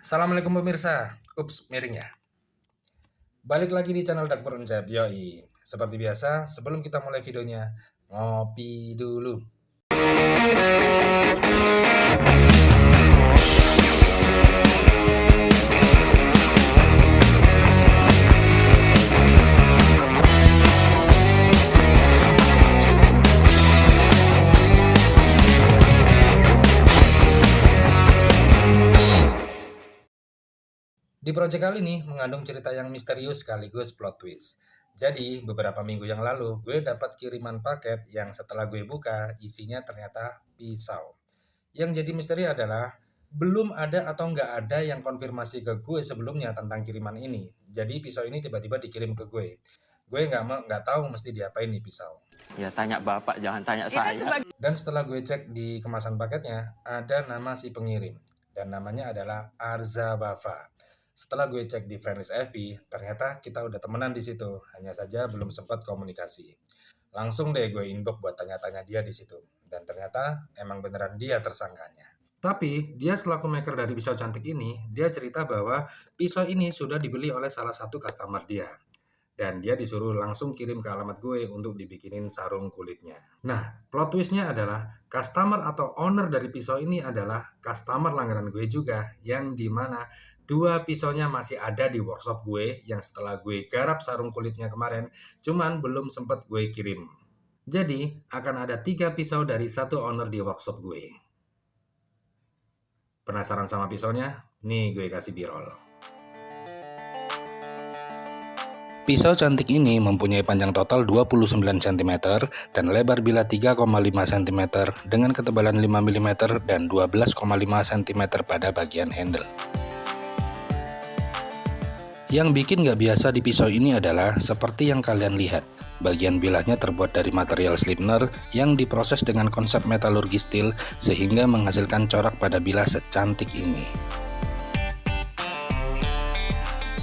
Assalamualaikum pemirsa. Ups, miring ya. Balik lagi di channel Dakper Uncep. Yoi. Seperti biasa, sebelum kita mulai videonya, ngopi dulu. Di project kali ini mengandung cerita yang misterius sekaligus plot twist. Jadi, beberapa minggu yang lalu, gue dapat kiriman paket yang setelah gue buka, isinya ternyata pisau. Yang jadi misteri adalah, belum ada atau nggak ada yang konfirmasi ke gue sebelumnya tentang kiriman ini. Jadi pisau ini tiba-tiba dikirim ke gue. Gue nggak tahu mesti diapain nih pisau. Ya tanya bapak, jangan tanya saya. Dan setelah gue cek di kemasan paketnya, ada nama si pengirim. Dan namanya adalah Arza Wafa. Setelah gue cek di friendlist FB, ternyata kita udah temenan di situ. Hanya saja belum sempat komunikasi. Langsung deh gue inbox buat tanya-tanya dia di situ. Dan ternyata emang beneran dia tersangkanya. Tapi dia selaku maker dari pisau cantik ini, dia cerita bahwa pisau ini sudah dibeli oleh salah satu customer dia. Dan dia disuruh langsung kirim ke alamat gue untuk dibikinin sarung kulitnya. Nah, plot twistnya adalah customer atau owner dari pisau ini adalah customer langganan gue juga, yang dimana dua pisaunya masih ada di workshop gue yang setelah gue garap sarung kulitnya kemarin, cuman belum sempat gue kirim. Jadi, akan ada 3 pisau dari satu owner di workshop gue. Penasaran sama pisaunya? Nih gue kasih birol. Pisau cantik ini mempunyai panjang total 29 cm dan lebar bilah 3,5 cm dengan ketebalan 5 mm dan 12,5 cm pada bagian handle. Yang bikin nggak biasa di pisau ini adalah seperti yang kalian lihat. Bagian bilahnya terbuat dari material Slipner yang diproses dengan konsep metalurgi steel sehingga menghasilkan corak pada bilah secantik ini.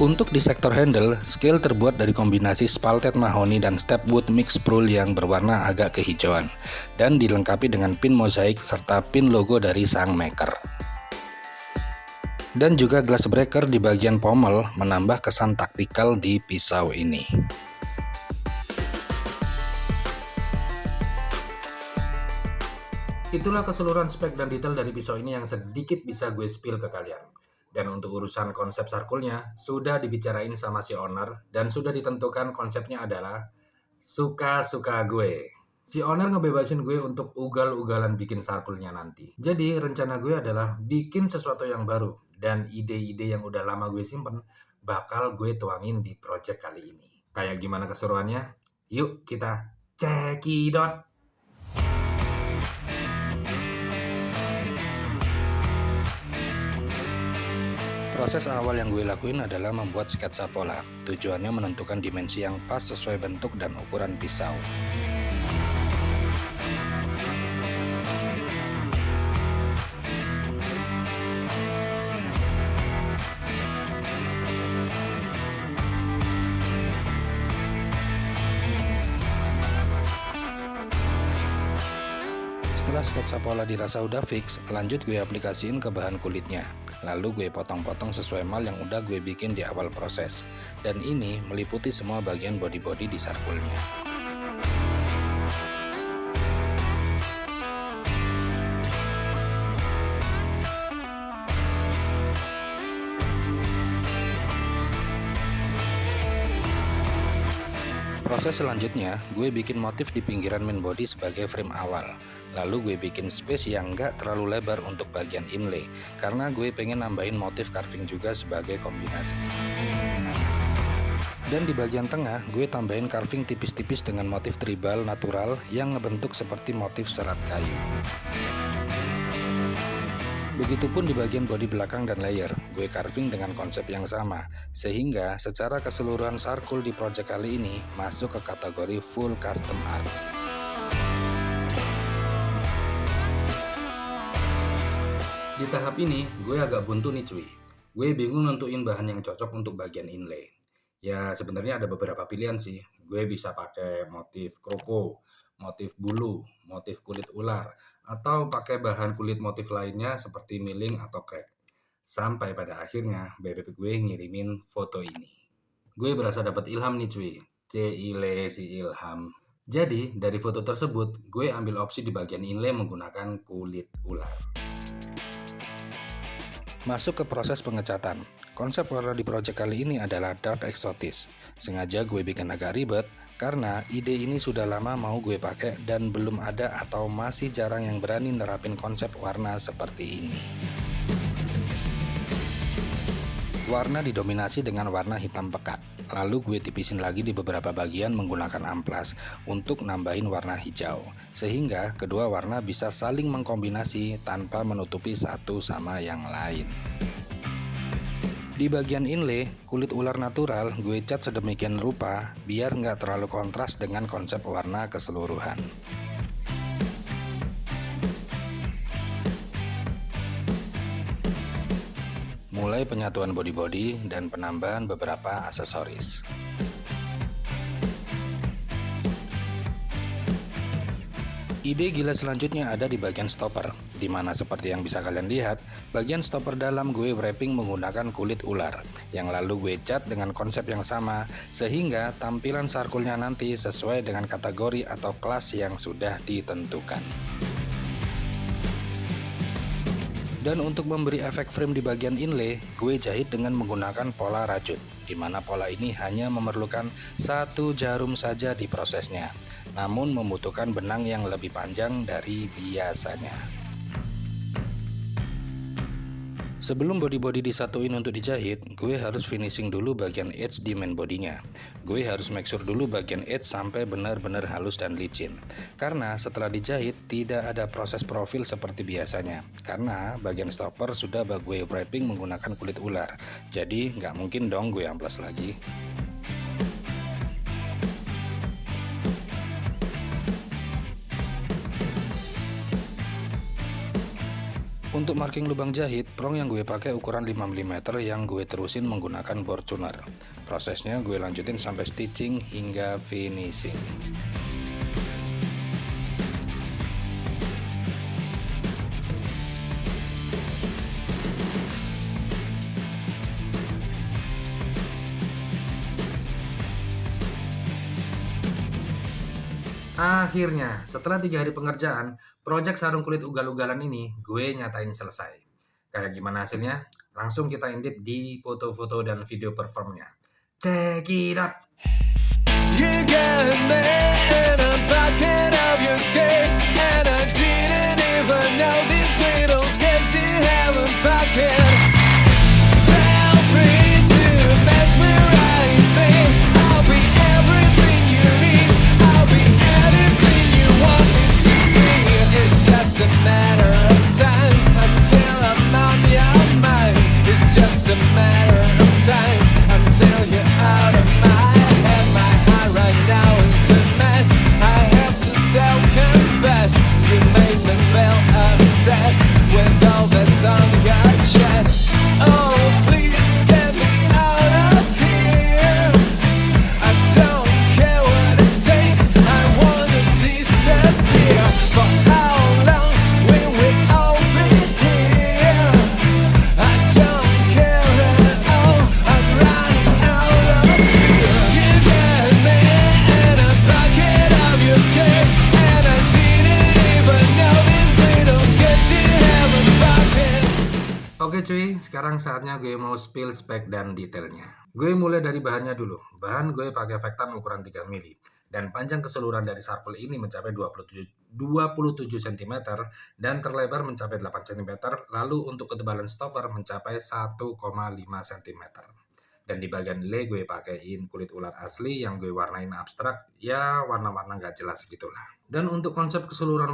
Untuk di sektor handle, scale terbuat dari kombinasi spalted mahoni dan stepwood mix sproul yang berwarna agak kehijauan dan dilengkapi dengan pin mozaik serta pin logo dari sang maker. Dan juga glass breaker di bagian pommel menambah kesan taktikal di pisau ini. Itulah keseluruhan spek dan detail dari pisau ini yang sedikit bisa gue spill ke kalian. Dan untuk urusan konsep sarkulnya, sudah dibicarain sama si owner, dan sudah ditentukan konsepnya adalah suka-suka gue. Si owner ngebebasin gue untuk ugal-ugalan bikin sarkulnya nanti. Jadi rencana gue adalah bikin sesuatu yang baru, dan ide-ide yang udah lama gue simpen, bakal gue tuangin di project kali ini. Kayak gimana keseruannya? Yuk kita cekidot! Proses awal yang gue lakuin adalah membuat sketsa pola. Tujuannya menentukan dimensi yang pas sesuai bentuk dan ukuran pisau. Setelah sketsa pola dirasa udah fix, lanjut gue aplikasiin ke bahan kulitnya. Lalu gue potong-potong sesuai mal yang udah gue bikin di awal proses. Dan ini meliputi semua bagian body-body di sarkulnya. Proses selanjutnya, gue bikin motif di pinggiran main body sebagai frame awal. Lalu gue bikin space yang nggak terlalu lebar untuk bagian inlay, karena gue pengen nambahin motif carving juga sebagai kombinasi. Dan di bagian tengah, gue tambahin carving tipis-tipis dengan motif tribal natural yang ngebentuk seperti motif serat kayu. Begitupun di bagian bodi belakang dan layer, gue carving dengan konsep yang sama, sehingga secara keseluruhan sarkul di project kali ini masuk ke kategori full custom art. Di tahap ini, gue agak buntu nih cuy. Gue bingung nentuin bahan yang cocok untuk bagian inlay. Ya sebenarnya ada beberapa pilihan sih. Gue bisa pakai motif kroko, motif bulu, motif kulit ular, atau pakai bahan kulit motif lainnya seperti milling atau crack. Sampai pada akhirnya bebek gue ngirimin foto ini. Gue berasa dapat ilham nih cuy. Cile si ilham. Jadi dari foto tersebut gue ambil opsi di bagian inlay menggunakan kulit ular. Masuk ke proses pengecatan. Konsep warna di project kali ini adalah dark exotis. Sengaja gue bikin agak ribet karena ide ini sudah lama mau gue pakai dan belum ada atau masih jarang yang berani nerapin konsep warna seperti ini. Warna didominasi dengan warna hitam pekat. Lalu gue tipisin lagi di beberapa bagian menggunakan amplas untuk nambahin warna hijau. Sehingga kedua warna bisa saling mengkombinasi tanpa menutupi satu sama yang lain. Di bagian inlay, kulit ular natural gue cat sedemikian rupa biar nggak terlalu kontras dengan konsep warna keseluruhan. Mulai penyatuan body-body dan penambahan beberapa aksesoris. Ide gila selanjutnya ada di bagian stopper, di mana seperti yang bisa kalian lihat, bagian stopper dalam gue wrapping menggunakan kulit ular, yang lalu gue cat dengan konsep yang sama, sehingga tampilan sarkulnya nanti sesuai dengan kategori atau kelas yang sudah ditentukan. Dan untuk memberi efek frame di bagian inlay, gue jahit dengan menggunakan pola rajut, di mana pola ini hanya memerlukan satu jarum saja di prosesnya, namun membutuhkan benang yang lebih panjang dari biasanya. Sebelum body-body disatuin untuk dijahit, gue harus finishing dulu bagian edge di main bodinya. Gue harus make sure dulu bagian edge sampai benar-benar halus dan licin. Karena setelah dijahit, tidak ada proses profil seperti biasanya. Karena bagian stopper sudah gue wrapping menggunakan kulit ular. Jadi nggak mungkin dong gue amplas lagi. Untuk marking lubang jahit, prong yang gue pakai ukuran 5 mm yang gue terusin menggunakan bore tuner. Prosesnya gue lanjutin sampai stitching hingga finishing. Akhirnya, setelah 3 hari pengerjaan, proyek sarung kulit ugal-ugalan ini gue nyatain selesai. Kayak gimana hasilnya? Langsung kita intip di foto-foto dan video performnya. Check it out! You got me in a pocket of your skirt, and I didn't even know these little skirts did have a pocket. Feel free to mesmerize me. I'll be everything you need. I'll be anything you want me to be. It's just a matter of time until I'm on your mind. It's just a matter of time until you're out of my head. My heart right now is a mess. I have to self-confess. You make me feel obsessed with all that's on your chest. Oh, please get me out of here. I don't care what it takes. I wanna disappear. For how long will we all be here? I don't care at all. I'm running out of here. You got me in a pocket of your skirt, and I didn't even know these little skirts you have a pocket. Oke cuy, sekarang saatnya gue mau spill spek dan detailnya. Gue mulai dari bahannya dulu. Bahan gue pakai Vectan ukuran 3 mili. Dan panjang keseluruhan dari sarpel ini mencapai 27 cm dan terlebar mencapai 8 cm. Lalu untuk ketebalan stopper mencapai 1,5 cm. Dan di bagian nilai gue pakein kulit ular asli yang gue warnain abstrak, ya warna-warna gak jelas gitulah. Dan untuk konsep keseluruhan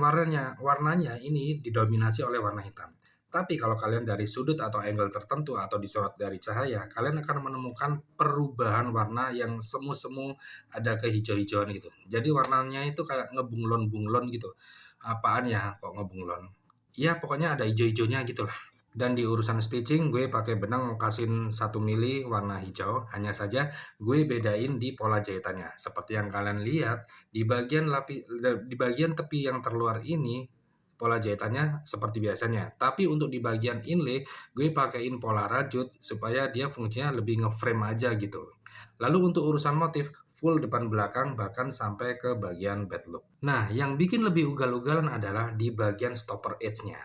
warnanya ini didominasi oleh warna hitam. Tapi kalau kalian dari sudut atau angle tertentu atau disorot dari cahaya, kalian akan menemukan perubahan warna yang semu-semu, ada kehijau-hijauan gitu. Jadi warnanya itu kayak ngebunglon-bunglon gitu. Apaan ya kok ngebunglon? Ya pokoknya ada hijau-hijaunya gitu lah. Dan di urusan stitching gue pakai benang mokasin 1 mili warna hijau. Hanya saja gue bedain di pola jahitannya. Seperti yang kalian lihat di bagian tepi yang terluar ini, pola jahitannya seperti biasanya. Tapi untuk di bagian inlay, gue pakein pola rajut supaya dia fungsinya lebih nge-frame aja gitu. Lalu untuk urusan motif, full depan belakang bahkan sampai ke bagian bed loop. Nah, yang bikin lebih ugal-ugalan adalah di bagian stopper edge-nya.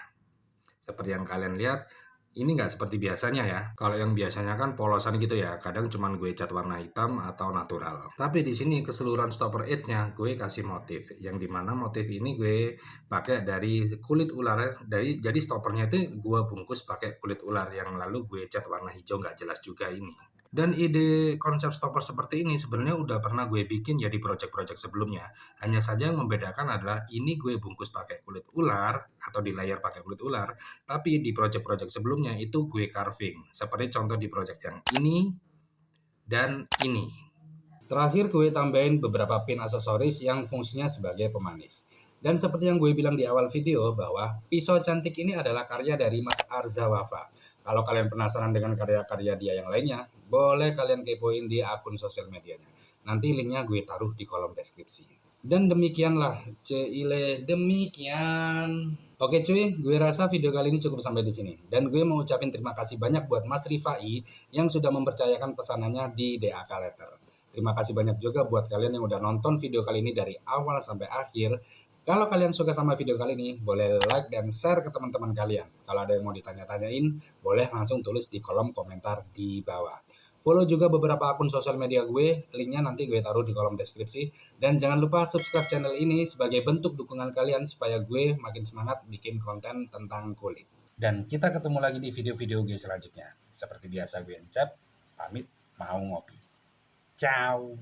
Seperti yang kalian lihat, ini nggak seperti biasanya ya. Kalau yang biasanya kan polosan gitu ya, kadang cuman gue cat warna hitam atau natural. Tapi di sini keseluruhan stopper edge-nya gue kasih motif, yang dimana motif ini gue pakai dari kulit ular. Jadi stoppernya itu gue bungkus pakai kulit ular yang lalu gue cat warna hijau nggak jelas juga ini. Dan ide konsep stopper seperti ini sebenarnya udah pernah gue bikin ya di project-project sebelumnya. Hanya saja yang membedakan adalah ini gue bungkus pakai kulit ular atau di layer pakai kulit ular, tapi di project-project sebelumnya itu gue carving. Seperti contoh di project yang ini dan ini. Terakhir gue tambahin beberapa pin aksesoris yang fungsinya sebagai pemanis. Dan seperti yang gue bilang di awal video bahwa pisau cantik ini adalah karya dari Mas Arza Wafa. Kalau kalian penasaran dengan karya-karya dia yang lainnya, boleh kalian kepoin di akun sosial medianya. Nanti linknya gue taruh di kolom deskripsi. Dan demikianlah, Cile demikian. Oke cuy, gue rasa video kali ini cukup sampai di sini. Dan gue mau ucapin terima kasih banyak buat Mas Rifai yang sudah mempercayakan pesanannya di DAK Letter. Terima kasih banyak juga buat kalian yang udah nonton video kali ini dari awal sampai akhir. Kalau kalian suka sama video kali ini, boleh like dan share ke teman-teman kalian. Kalau ada yang mau ditanya-tanyain, boleh langsung tulis di kolom komentar di bawah. Follow juga beberapa akun sosial media gue, linknya nanti gue taruh di kolom deskripsi. Dan jangan lupa subscribe channel ini sebagai bentuk dukungan kalian supaya gue makin semangat bikin konten tentang kulit. Dan kita ketemu lagi di video-video gue selanjutnya. Seperti biasa gue Encep, pamit mau ngopi. Ciao!